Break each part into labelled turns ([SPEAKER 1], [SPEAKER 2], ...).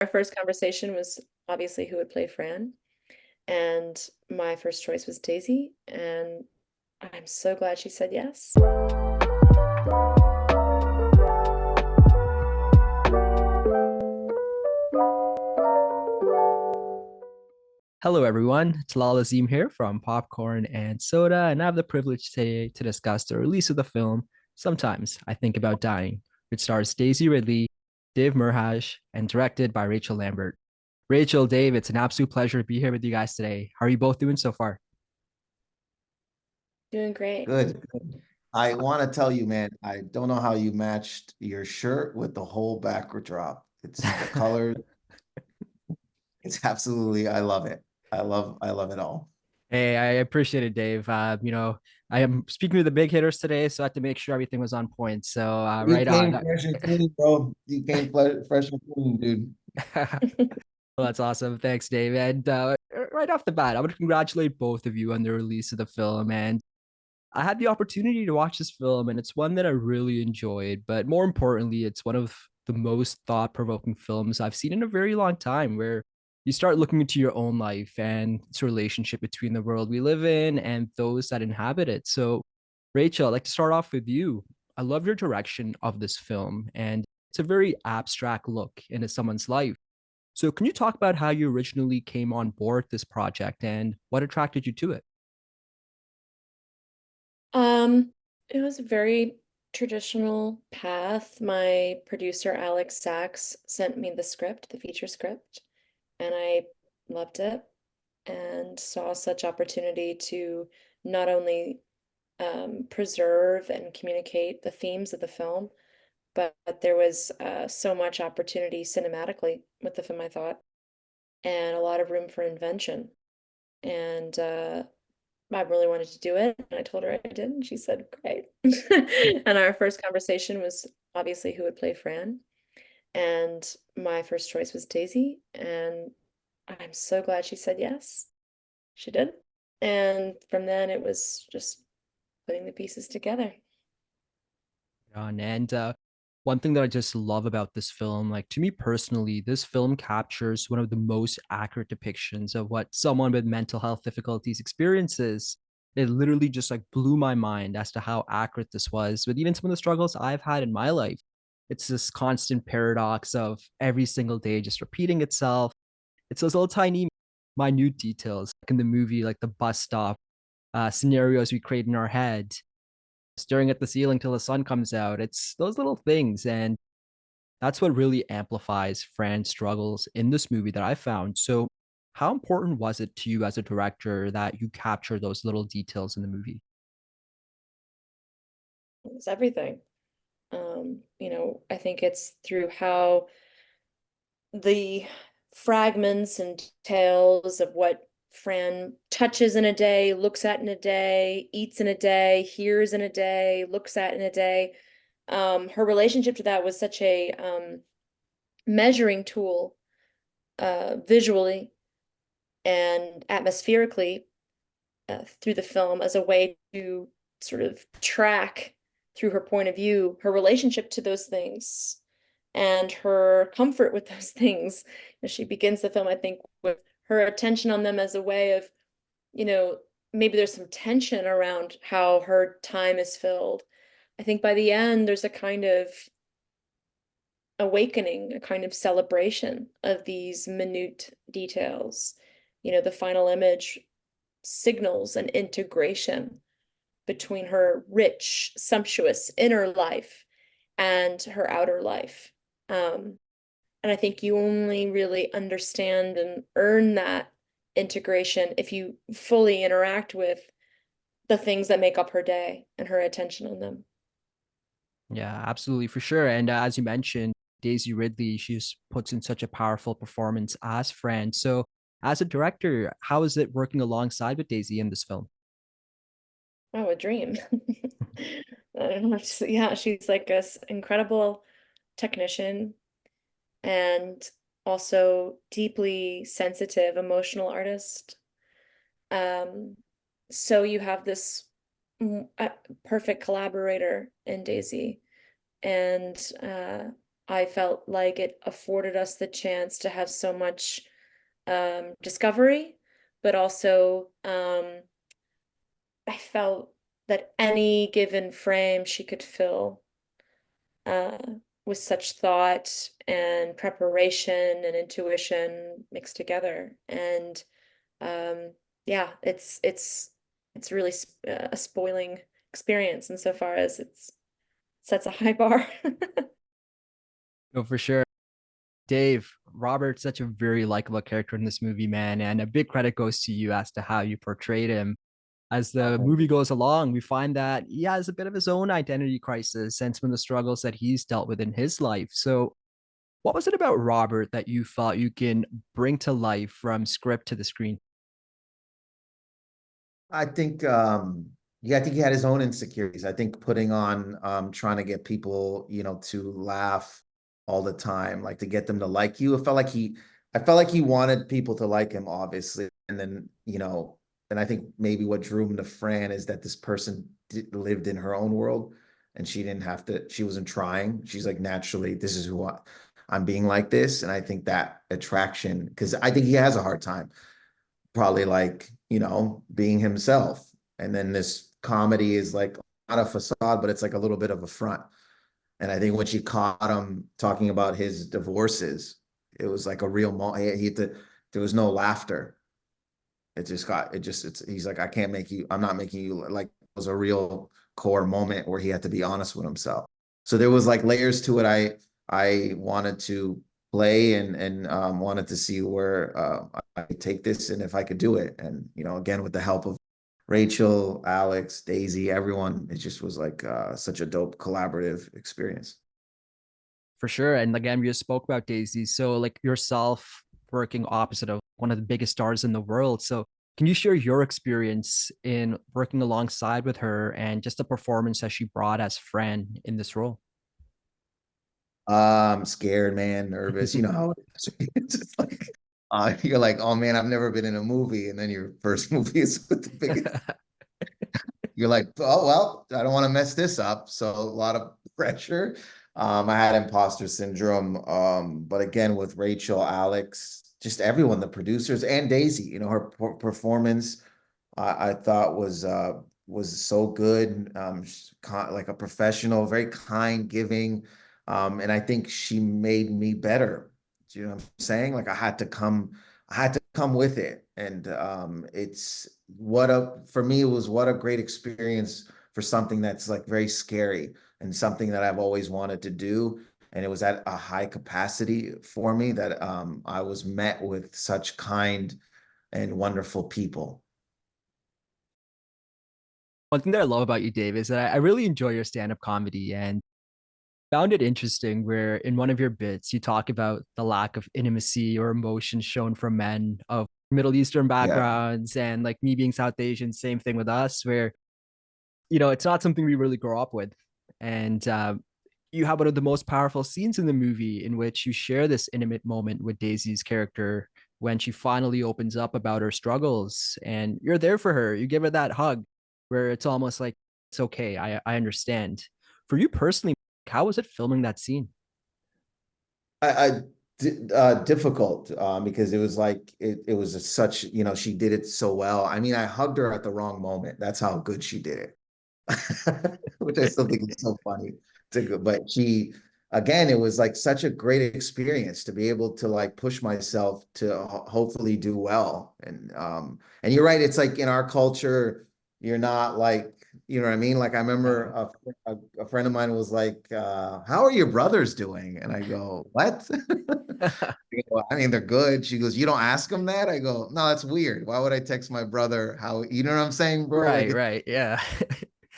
[SPEAKER 1] Our first conversation was obviously who would play Fran, and my first choice was Daisy, and I'm so glad she said yes.
[SPEAKER 2] Hello, everyone. It's Lal Azim here from Popcorn and Soda, and I have the privilege today to discuss the release of the film Sometimes I Think About Dying, which stars Daisy Ridley, Dave Merheje, and directed by Rachel Lambert. Rachel, Dave, it's an absolute pleasure to be here with you guys today. How are you both doing so far?
[SPEAKER 1] Doing great.
[SPEAKER 3] Good. I want to tell you, man, I don't know how you matched your shirt with the whole backdrop. It's the colors. It's absolutely, I love it. I love it all.
[SPEAKER 2] Hey, I appreciate it, Dave. I am speaking with the big hitters today, so I had to make sure everything was on point. So,
[SPEAKER 3] You
[SPEAKER 2] right on.
[SPEAKER 3] came fresh and clean, bro. You came fresh and clean, dude.
[SPEAKER 2] Well, that's awesome. Thanks, Dave. And right off the bat, I would congratulate both of you on the release of the film. And I had the opportunity to watch this film, and it's one that I really enjoyed. But more importantly, it's one of the most thought-provoking films I've seen in a very long time, where you start looking into your own life and its relationship between the world we live in and those that inhabit it. So, Rachel, I'd like to start off with you. I love your direction of this film, and it's a very abstract look into someone's life. So, can you talk about how you originally came on board this project and what attracted you to it?
[SPEAKER 1] Um, it was a very traditional path. My producer, Alex Sachs, sent me the script, the feature script, and I loved it and saw such opportunity to not only preserve and communicate the themes of the film, but there was so much opportunity cinematically with the film, I thought, and a lot of room for invention. And I really wanted to do it, and I told her I did, and she said, "Great." And our first conversation was obviously who would play Fran, and my first choice was Daisy, and I'm so glad she said yes. She did. And from then it was just putting the pieces together.
[SPEAKER 2] And one thing that I just love about this film, like to me personally, this film captures one of the most accurate depictions of what someone with mental health difficulties experiences. It literally just like blew my mind as to how accurate this was with even some of the struggles I've had in my life. It's this constant paradox of every single day just repeating itself. It's those little tiny, minute details like in the movie, like the bus stop scenarios we create in our head, staring at the ceiling till the sun comes out. It's those little things. And that's what really amplifies Fran's struggles in this movie that I found. So, how important was it to you as a director that you capture those little details in the movie?
[SPEAKER 1] It's everything. I think it's through how the fragments and details of what Fran touches in a day, looks at in a day, eats in a day, hears in a day, looks at in a day. Her relationship to that was such a measuring tool, visually and atmospherically, through the film as a way to sort of track through her point of view her relationship to those things and her comfort with those things. And she begins the film, I think, with her attention on them as a way of, you know, maybe there's some tension around how her time is filled. I think by the end, there's a kind of awakening, a kind of celebration of these minute details. The final image signals an integration between her rich, sumptuous inner life and her outer life. Um, and I think you only really understand and earn that integration if you fully interact with the things that make up her day and her attention on them.
[SPEAKER 2] Yeah, absolutely, for sure. And as you mentioned, Daisy Ridley, she just puts in such a powerful performance as Fran. So, as a director, how is it working alongside with Daisy in this film?
[SPEAKER 1] Oh, a dream. I don't know, yeah, she's like a incredible technician and also deeply sensitive, emotional artist. So you have this perfect collaborator in Daisy, and I felt like it afforded us the chance to have so much discovery, but also I felt that any given frame she could fill uh, with such thought and preparation and intuition mixed together. And um, yeah, it's really a spoiling experience insofar as it's sets a high bar.
[SPEAKER 2] No, for sure. Dave, Robert's such a very likable character in this movie, man, and a big credit goes to you as to how you portrayed him. As
[SPEAKER 3] Oh,
[SPEAKER 2] the
[SPEAKER 3] thank
[SPEAKER 2] movie
[SPEAKER 3] you.
[SPEAKER 2] goes along, we find that he has a bit of his own identity crisis and some of the struggles that he's dealt with in his life. So, what was it about Robert that you thought you can bring to life from script to the screen?
[SPEAKER 3] I think yeah, I think he had his own insecurities. I think putting on trying to get people, to laugh all the time, like to get them to like you. I felt like he wanted people to like him, obviously. And then, and I think maybe what drew him to Fran is that this person lived in her own world and she didn't have to, she wasn't trying. She's like, naturally, this is I'm being like this. And I think that attraction, because I think he has a hard time probably like, being himself. And then this comedy is like not a facade, but it's like a little bit of a front. And I think when she caught him talking about his divorces, it was like a real moment. There was no laughter. He's like, I'm not making you like, it was a real core moment where he had to be honest with himself. So there was like layers to it. I wanted to play and wanted to see where I could take this and if I could do it. And, again, with the help of Rachel, Alex, Daisy, everyone, it just was like such a dope collaborative experience.
[SPEAKER 2] For sure. And again, we just spoke about Daisy. So, like yourself working opposite of one of the biggest stars in the world. So, can you share your experience in working alongside with her and just the performance that she brought as Fran in this role?
[SPEAKER 3] Scared, man, nervous. You know how it's just like you're like, oh man, I've never been in a movie, and then your first movie is with the biggest. You're like, oh well, I don't want to mess this up. So a lot of pressure. I had imposter syndrome. But again, with Rachel, Alex, just everyone, the producers and Daisy, her performance I thought was so good. Like a professional, very kind, giving, and I think she made me better. Do you know what I'm saying? Like I had to come with it, and it's what a for me it was what a great experience for something that's like very scary and something that I've always wanted to do. And it was at a high capacity for me that I was met with such kind and wonderful people.
[SPEAKER 2] One thing that I love about you, Dave, is that I really enjoy your stand-up comedy and found it interesting where in one of your bits you talk about the lack of intimacy or emotion shown from men of Middle Eastern
[SPEAKER 3] Yeah.
[SPEAKER 2] backgrounds and like me being South Asian, same thing with us, where it's not something we really grow up with. And you have one of the most powerful scenes in the movie in which you share this intimate moment with Daisy's character when she finally opens up about her struggles and you're there for her. You give her that hug where it's almost like, it's okay. I understand. For you personally, how was it filming that scene?
[SPEAKER 3] Difficult because it was like it was such, she did it so well. I mean, I hugged her at the wrong moment. That's how good she did it. Which I still think is so funny to go. But again, it was like such a great experience to be able to like push myself to hopefully do well. And you're right. It's like in our culture, you're not like, you know what I mean? Like I remember
[SPEAKER 2] Yeah.
[SPEAKER 3] a friend of mine was like, how are your brothers doing? And I go, what? I mean, they're good. She goes, you don't ask them that? I go, no, that's weird. Why would I text my brother how, you know what I'm saying, bro? Like,
[SPEAKER 2] Right, right. Yeah.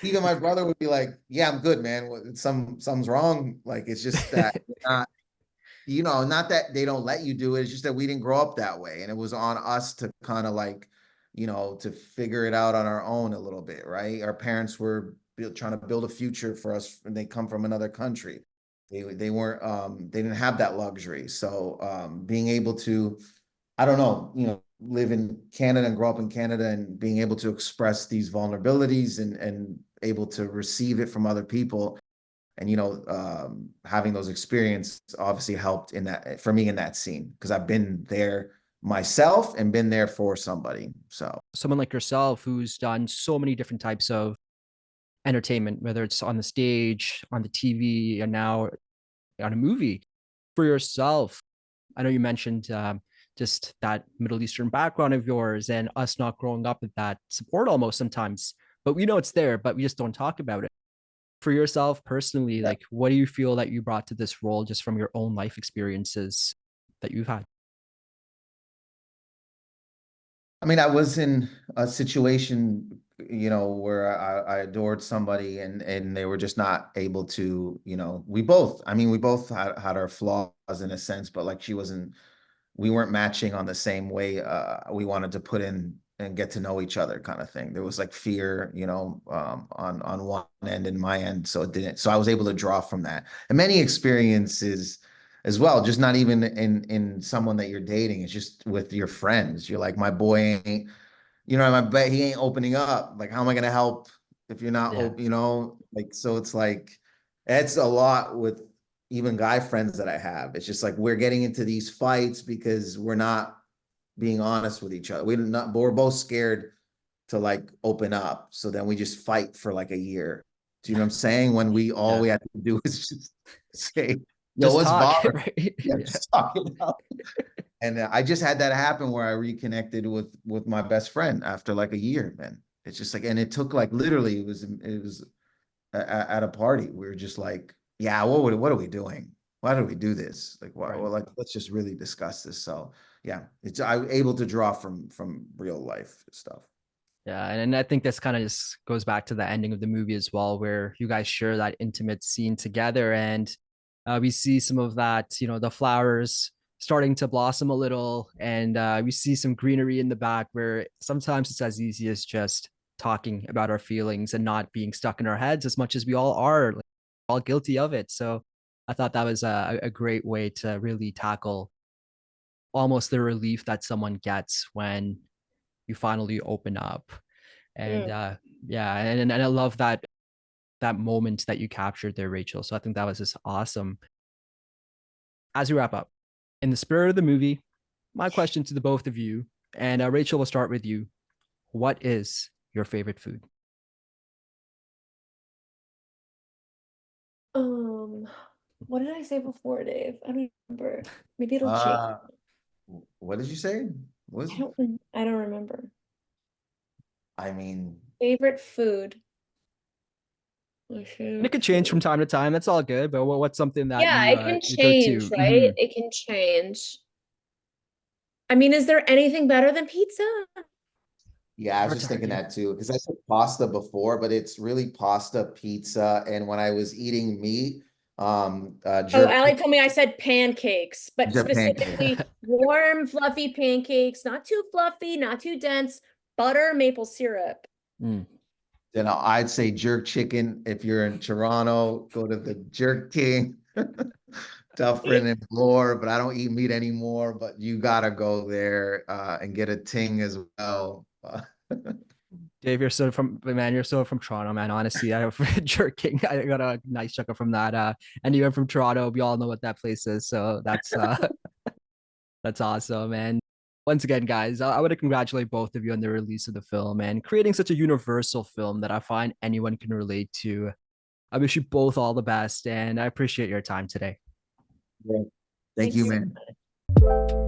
[SPEAKER 3] even my brother would be like, "Yeah, I'm good, man. Something's wrong. Like it's just that not, not that they don't let you do it. It's just that we didn't grow up that way, and it was on us to kind of like, to figure it out on our own a little bit, right? Our parents were trying to build a future for us, and they come from another country. They weren't they didn't have that luxury. So being able to I don't know, live in Canada and grow up in Canada and being able to express these vulnerabilities and able to receive it from other people And having those experiences obviously helped in that for me in that scene, because I've been there myself and been there for somebody. So
[SPEAKER 2] Someone like yourself who's done so many different types of entertainment, whether it's on the stage, on the TV, and now on a movie. For yourself, I know you mentioned just that Middle Eastern background of yours and us not growing up with that support almost sometimes, but we know it's there, but we just don't talk about it. For yourself personally,
[SPEAKER 3] yeah.
[SPEAKER 2] like what do you feel that you brought to this role just from your own life experiences that you've had?
[SPEAKER 3] I mean, I was in a situation, where I adored somebody, and they were just not able to, we both had our flaws in a sense, but like we weren't matching on the same way we wanted to put in and get to know each other kind of thing. There was like fear, on one end and my end, so it didn't. So I was able to draw from that and many experiences as well. Just not even in someone that you're dating. It's just with your friends. You're like, my boy ain't, I bet he ain't opening up. Like, how am I gonna help if you're not
[SPEAKER 2] Yeah.
[SPEAKER 3] open? Like, so it's like it's a lot with even guy friends that I have. It's just like we're getting into these fights because we're not being honest with each other. We're both scared to like open up. So then we just fight for like a year. Do you know what I'm saying? When all
[SPEAKER 2] Yeah.
[SPEAKER 3] we have to do is just say, yo,
[SPEAKER 2] Just
[SPEAKER 3] what's
[SPEAKER 2] talk,
[SPEAKER 3] bothering?
[SPEAKER 2] right?
[SPEAKER 3] Yeah,
[SPEAKER 2] Yeah.
[SPEAKER 3] just talking about. And I just had that happen where I reconnected with my best friend after like a year, man. It's just like, and it took like literally it was at a party. We were just like, yeah, what are we doing? Why do we do this? Like, why,
[SPEAKER 2] Right.
[SPEAKER 3] well, like, let's just really discuss this. So yeah, I'm able to draw from real life stuff.
[SPEAKER 2] Yeah, and I think this kind of just goes back to the ending of the movie as well, where you guys share that intimate scene together, and we see some of that, the flowers starting to blossom a little, and we see some greenery in the back where sometimes it's as easy as just talking about our feelings and not being stuck in our heads as much as we all are, like, all guilty of it. So I thought that was a great way to really tackle almost the relief that someone gets when you finally open up. And
[SPEAKER 1] Mm.
[SPEAKER 2] yeah, and I love that moment that you captured there, Rachel. So I think that was just awesome. As we wrap up, in the spirit of the movie, my question to the both of you, and Rachel, will start with you. What is your favorite food?
[SPEAKER 1] Um, what did I say before, Dave? I don't remember. Maybe it'll change.
[SPEAKER 3] Uh, what did you say?
[SPEAKER 1] I don't remember.
[SPEAKER 3] I mean,
[SPEAKER 1] Favorite food. My
[SPEAKER 2] And it
[SPEAKER 1] favorite
[SPEAKER 2] could change from
[SPEAKER 1] food.
[SPEAKER 2] time to time. That's all good. But what's something that
[SPEAKER 1] Yeah, it can
[SPEAKER 2] you go
[SPEAKER 1] change,
[SPEAKER 2] to?
[SPEAKER 1] right? It can change. I mean, is there anything better than pizza?
[SPEAKER 3] yeah, I was
[SPEAKER 2] Hard to
[SPEAKER 3] just thinking
[SPEAKER 2] argue.
[SPEAKER 3] that too, because I said pasta before, but it's really pasta, pizza, and when I was eating meat,
[SPEAKER 1] Oh,
[SPEAKER 3] jerk
[SPEAKER 1] Allie told me I said pancakes, but
[SPEAKER 3] pancake.
[SPEAKER 1] specifically warm, fluffy pancakes, not too fluffy, not too dense, butter, maple syrup.
[SPEAKER 2] Mm.
[SPEAKER 3] Then I'd say jerk chicken. If you're in Toronto, go to the Jerk King, Dufferin and Bloor. But I don't eat meat anymore. But you gotta go there and get a ting as well.
[SPEAKER 2] Dave, you're so from Toronto, man. Honestly, I jerking. I got a nice chuckle from that. And even from Toronto, we all know what that place is. So that's awesome. And once again, guys, I want to congratulate both of you on the release of the film and creating such a universal film that I find anyone can relate to. I wish you both all the best, and I appreciate your time today.
[SPEAKER 3] Yeah. Thank
[SPEAKER 1] Thanks
[SPEAKER 3] you,
[SPEAKER 1] so
[SPEAKER 3] man.
[SPEAKER 1] much.